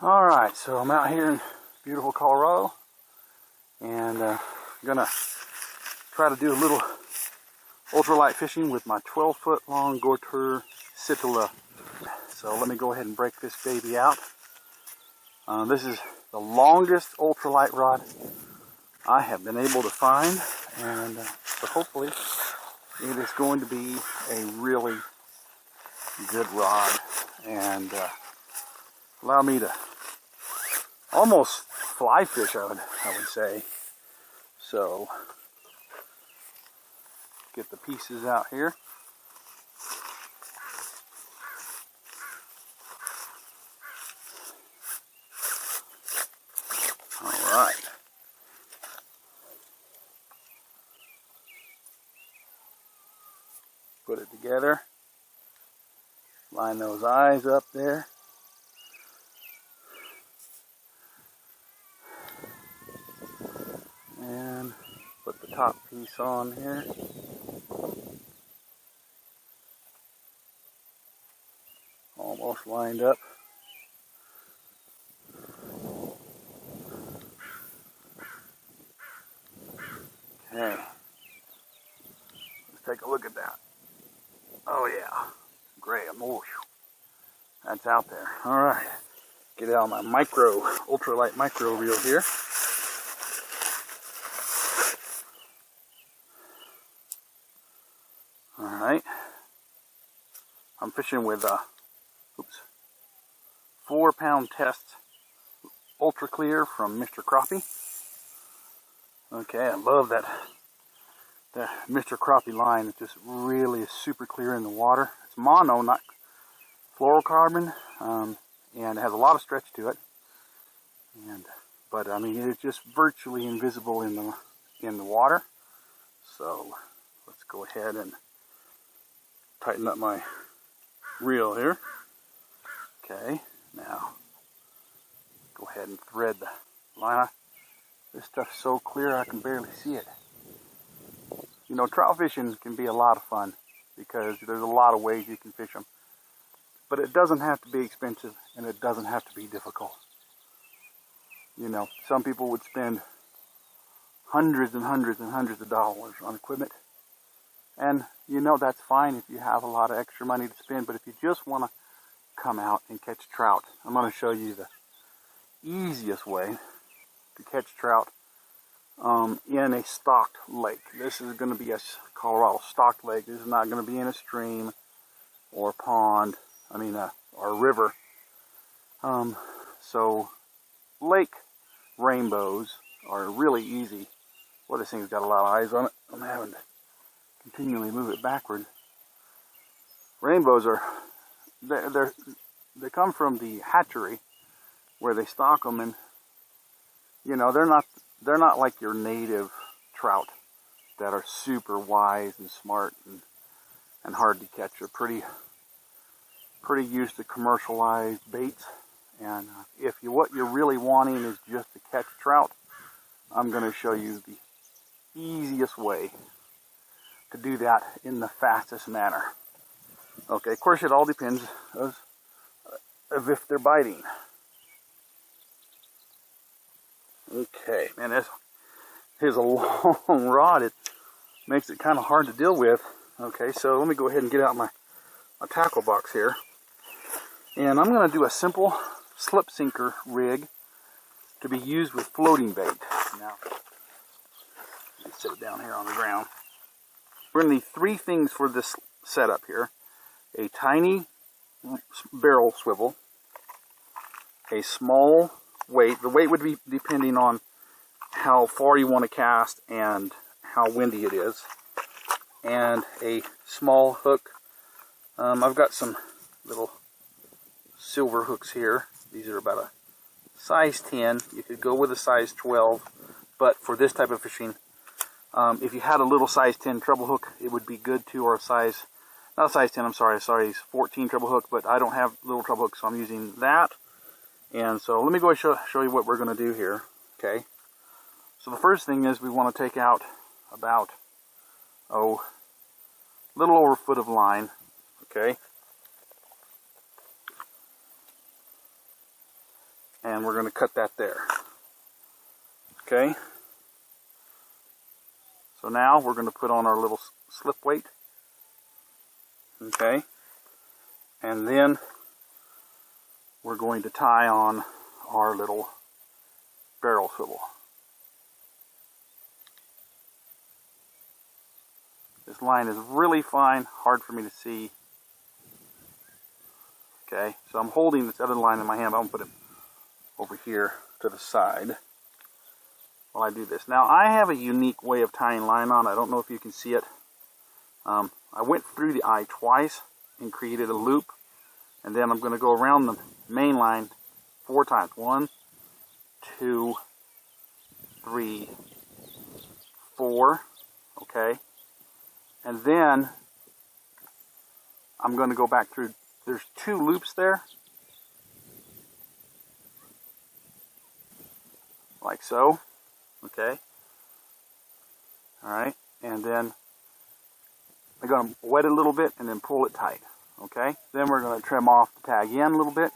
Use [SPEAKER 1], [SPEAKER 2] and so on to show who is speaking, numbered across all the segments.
[SPEAKER 1] Alright, so I'm out here in beautiful Colorado, and I'm gonna try to do a little ultralight fishing with my 12-foot long Gortur Citilla. So let me go ahead and break this baby out. This is the longest ultralight rod I have been able to find, and so hopefully it is going to be a really good rod and allow me to almost fly fish, I would say. So get the pieces out here. All right. Put it together. Line those eyes up there. And put the top piece on here. Almost lined up. Okay. Let's take a look at that. Oh yeah. Great. That's out there. Alright. Get out my ultralight micro reel here. Alright. I'm fishing with 4-pound test ultra clear from Mr. Crappie. Okay, I love that Mr. Crappie line. It just really is super clear in the water. It's mono, not fluorocarbon, and it has a lot of stretch to it. But I mean, it's just virtually invisible in the water. So let's go ahead and tighten up my reel here. Okay, now go ahead and thread the line. This stuff's so clear I can barely see it. You know, trout fishing can be a lot of fun because there's a lot of ways you can fish them. But it doesn't have to be expensive, and it doesn't have to be difficult. You know, some people would spend hundreds and hundreds and hundreds of dollars on equipment. And, you know, that's fine if you have a lot of extra money to spend. But if you just want to come out and catch trout, I'm going to show you the easiest way to catch trout in a stocked lake. This is going to be a Colorado stocked lake. This is not going to be in a stream or pond, or a river. So lake rainbows are really easy. Well, this thing's got a lot of eyes on it. I'm having to continually move it backward. Rainbows are, they come from the hatchery where they stock them, and you know, they're not like your native trout that are super wise and smart and hard to catch. They're pretty used to commercialized baits. And what you're really wanting is just to catch trout, I'm going to show you the easiest way to do that in the fastest manner. Okay, of course it all depends of if they're biting. Okay, man, this is a long rod. It makes it kind of hard to deal with. Okay, so let me go ahead and get out my tackle box here. And I'm going to do a simple slip sinker rig to be used with floating bait. Now, let's sit it down here on the ground. We're going to need 3 things for this setup here. A tiny barrel swivel, a small weight. The weight would be depending on how far you want to cast and how windy it is. And a small hook. I've got some little silver hooks here. These are about a size 10. You could go with a size 12, but for this type of fishing, if you had a little size 10 treble hook, it would be good too, or not a size 10, I'm sorry, a size 14 treble hook, but I don't have little treble hooks, so I'm using that. And so let me go and show you what we're going to do here. Okay. So the first thing is we want to take out about, a little over a foot of line. Okay. and we're going to cut that there. Okay. So now we're going to put on our little slip weight. Okay. And then we're going to tie on our little barrel swivel. This line is really fine, hard for me to see. Okay, so I'm holding this other line in my hand. I'm going to put it over here to the side while I do this. Now, I have a unique way of tying line on. I don't know if you can see it. I went through the eye twice and created a loop. And then I'm going to go around the main line 4 times. 1, 2, 3, 4. Okay. And then I'm going to go back through. There's 2 loops there. Like so. Okay. Alright. And then I'm going to wet it a little bit and then pull it tight. Okay. Then we're going to trim off the tag end a little bit.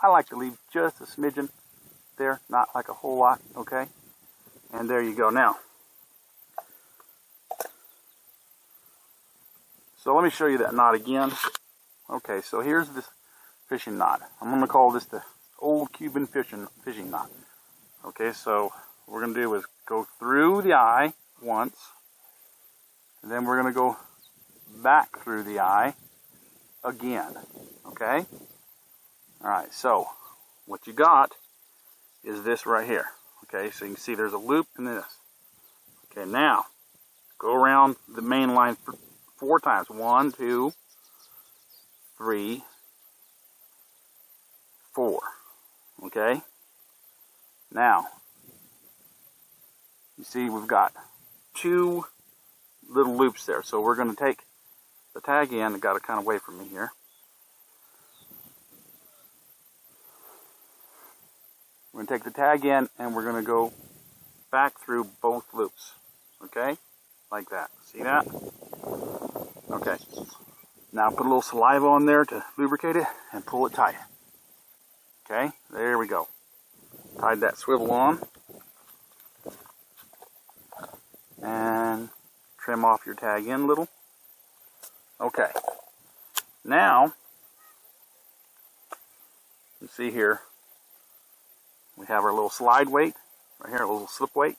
[SPEAKER 1] I like to leave just a smidgen there, not like a whole lot. Okay. And there you go. Now, so let me show you that knot again. Okay, so here's this fishing knot. I'm going to call this the old Cuban fishing knot. Okay, so what we're going to do is go through the eye once, and then we're going to go back through the eye again. Okay? Alright, so what you got is this right here. Okay, so you can see there's a loop in this. Okay, now go around the main line 4 times. 1, 2, 3, 4. Okay? Now, you see we've got 2 little loops there. So we're going to take the tag end. I got it kind of away from me here. We're going to take the tag end and we're going to go back through both loops. Okay? Like that. See that? Okay. Now put a little saliva on there to lubricate it and pull it tight. Okay? There we go. Tied that swivel on. And trim off your tag end a little. Okay. Now, you see here, we have our little slide weight. Right here, a little slip weight.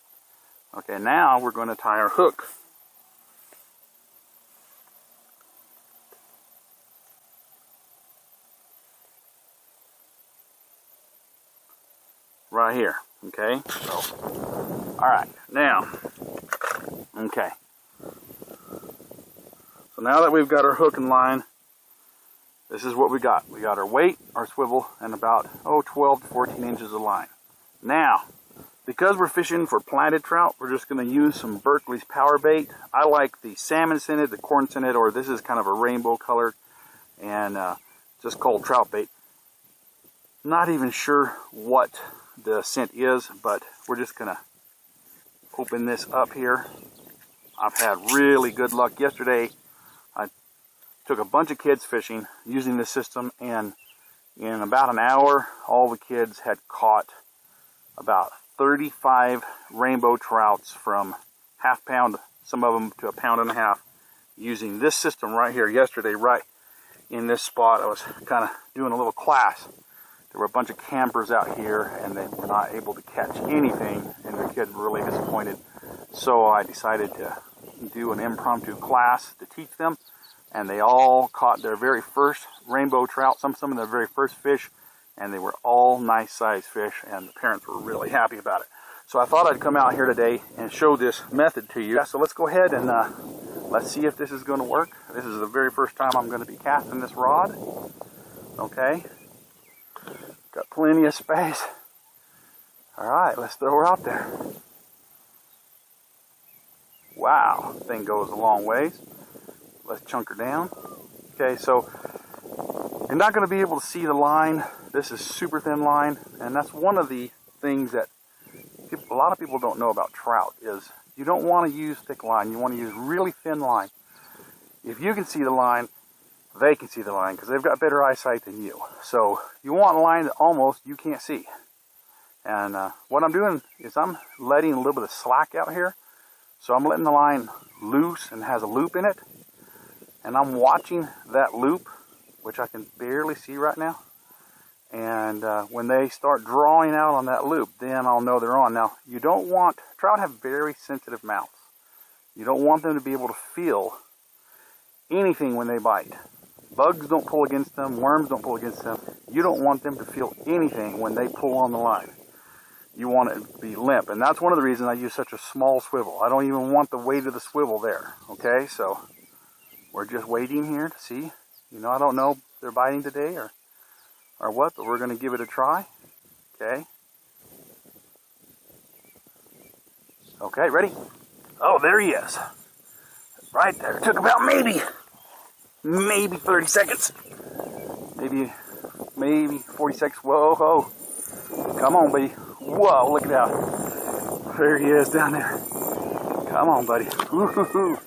[SPEAKER 1] Okay, now we're going to tie our hook. Right here. Okay, so, alright, now, okay. So now that we've got our hook and line, this is what we got. We got our weight, our swivel, and about, 12 to 14 inches of line. Now, because we're fishing for planted trout, we're just going to use some Berkeley's power bait. I like the salmon scented, the corn scented, or this is kind of a rainbow colored, and just called trout bait. Not even sure what the scent is, but we're just going to open this up here. I've had really good luck. Yesterday, I took a bunch of kids fishing using this system, and in about an hour, all the kids had caught about 35 rainbow trouts from half pound, some of them to 1.5 pounds, using this system right here. Yesterday, right in this spot, I was kind of doing a little class. There were a bunch of campers out here, and they were not able to catch anything, and the kids were really disappointed. So I decided to do an impromptu class to teach them, and they all caught their very first rainbow trout, some of their very first fish, and they were all nice sized fish, and the parents were really happy about it. So I thought I'd come out here today and show this method to you. So let's go ahead and let's see if this is going to work. This is the very first time I'm going to be casting this rod. Okay. Got plenty of space. Alright, let's throw her out there. Wow, thing goes a long ways. Let's chunk her down. Okay, so you're not going to be able to see the line. This is super thin line, and that's one of the things that a lot of people don't know about trout is you don't want to use thick line. You want to use really thin line. If you can see the line, they can see the line because they've got better eyesight than you. So you want a line that almost you can't see. And what I'm doing is I'm letting a little bit of slack out here. So I'm letting the line loose and has a loop in it. And I'm watching that loop, which I can barely see right now. And when they start drawing out on that loop, then I'll know they're on. Now, you don't want, trout have very sensitive mouths. You don't want them to be able to feel anything when they bite. Bugs don't pull against them, worms don't pull against them. You don't want them to feel anything when they pull on the line. You want it to be limp, and that's one of the reasons I use such a small swivel. I don't even want the weight of the swivel there, okay? So we're just waiting here to see. You know, I don't know if they're biting today or what, but we're going to give it a try, okay? Okay, ready? Oh, there he is. Right there. It took about maybe 30 seconds. Maybe 40 seconds. Whoa, whoa. Come on, buddy. Whoa, look at that. There he is down there. Come on, buddy. Woo-hoo-hoo.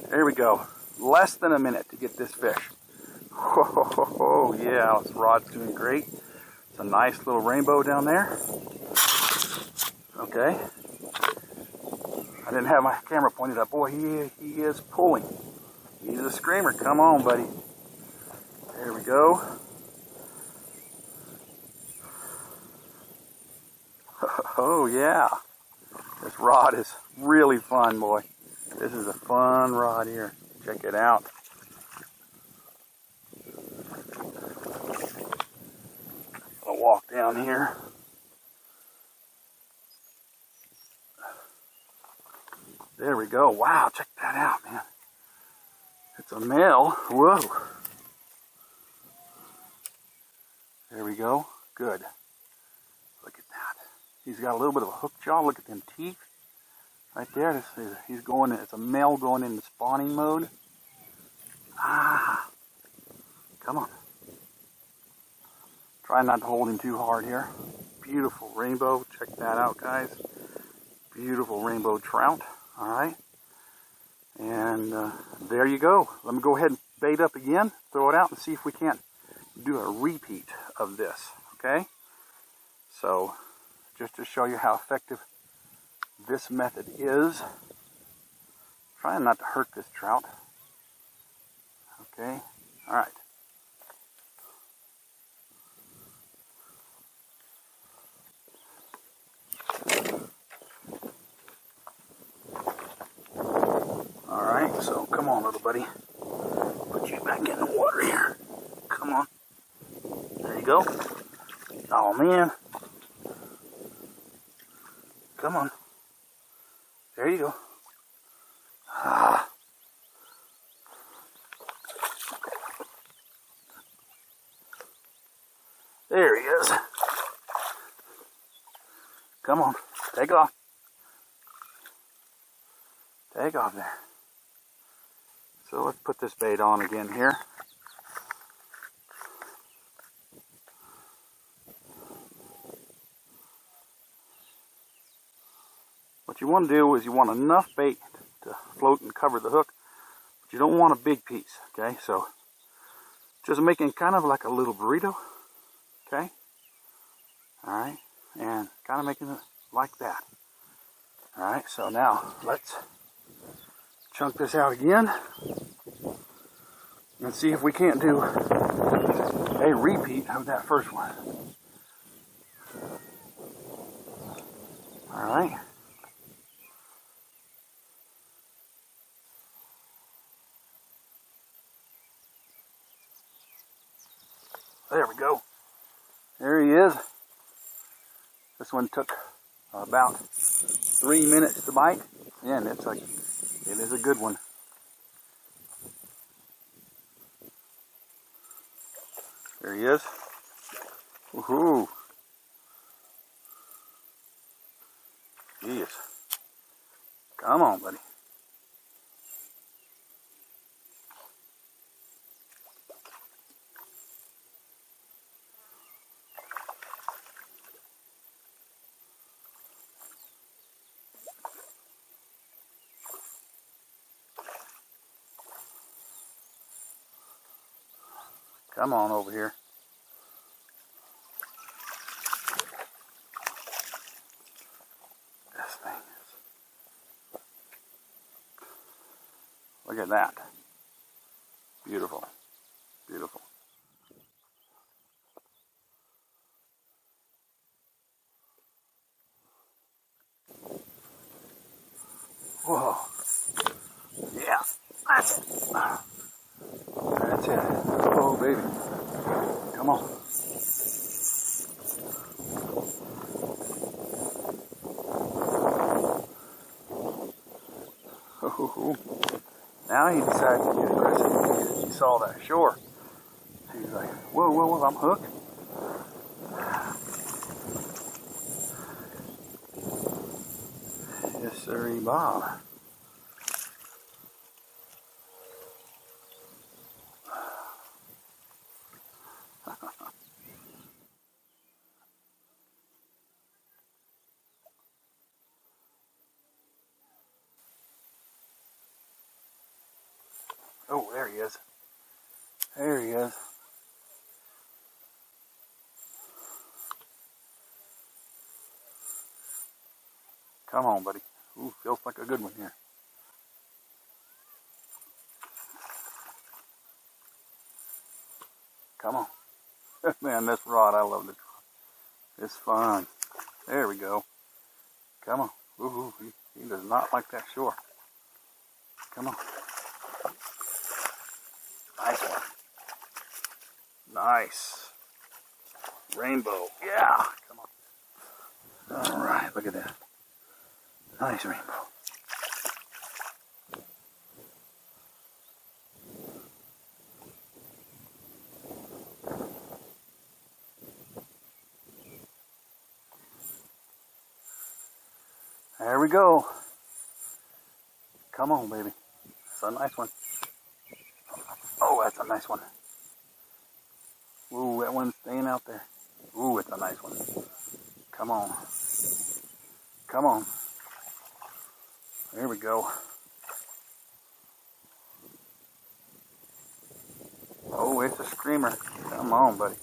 [SPEAKER 1] There we go. Less than a minute to get this fish. Whoa, yeah, this rod's doing great. It's a nice little rainbow down there. Okay. I didn't have my camera pointed up. Boy, he is pulling. He's a screamer. Come on, buddy. There we go. Oh, yeah. This rod is really fun, boy. This is a fun rod here. Check it out. I'll walk down here. There we go. Wow, check that out, man. It's a male. Whoa. There we go. Good. Look at that. He's got a little bit of a hook jaw. Look at them teeth. Right there. He's going, it's a male going into spawning mode. Ah. Come on. Try not to hold him too hard here. Beautiful rainbow. Check that out, guys. Beautiful rainbow trout. All right. And there you go. Let me go ahead and bait up again, throw it out, and see if we can't do a repeat of this. Okay? So, just to show you how effective this method is, trying not to hurt this trout. Okay? All right. Alright, so come on, little buddy. Put you back in the water here. Come on. There you go. Oh, man. Come on. There you go. Ah. There he is. Come on. Take off. Take off there. So let's put this bait on again here. What you want to do is you want enough bait to float and cover the hook, but you don't want a big piece, okay? So just making kind of like a little burrito, okay? Alright, and kind of making it like that. Alright, so now let's chunk this out again and see if we can't do a repeat of that first one. Alright. There we go. There he is. This one took about 3 minutes to bite, and it is a good one. There he is. Woohoo! Jeez. Come on, buddy. Come on over here. This thing is... Look at that. Beautiful. Beautiful. Whoa. Yeah. That's it. That's it. Oh, baby. Come on. Oh. Now he decides to get aggressive. He saw that shore. He's like, whoa, whoa, whoa, I'm hooked. Yes, sirree, Bob. Oh, there he is. There he is. Come on, buddy. Ooh, feels like a good one here. Come on. Man, this rod, I love it. It's fun. There we go. Come on. Ooh, he does not like that shore. Come on. Nice one. Nice. Rainbow. Yeah. Come on. All right. Look at that. Nice rainbow. There we go. Come on, baby. That's a nice one. Oh, that's a nice one. Ooh, that one's staying out there. Ooh, it's a nice one. Come on. Come on. There we go. Oh, it's a screamer. Come on, buddy.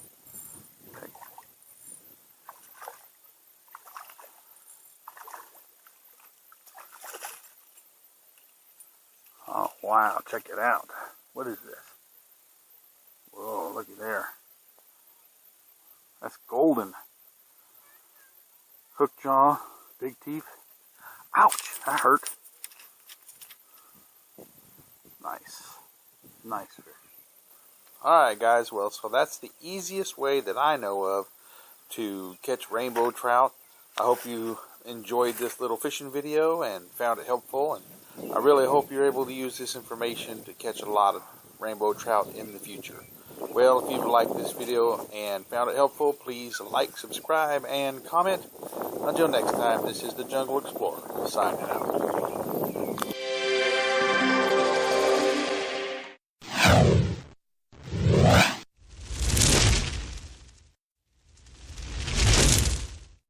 [SPEAKER 1] Okay. Oh, wow. Check it out. What is this? Whoa, looky there. That's golden. Hook jaw, big teeth. Ouch, that hurt. Nice. Nice fish. Alright guys, well, so that's the easiest way that I know of to catch rainbow trout. I hope you enjoyed this little fishing video and found it helpful, and I really hope you're able to use this information to catch a lot of rainbow trout in the future. Well, if you've liked this video and found it helpful, please like, subscribe, and comment. Until next time, this is the Jungle Explorer, signing out.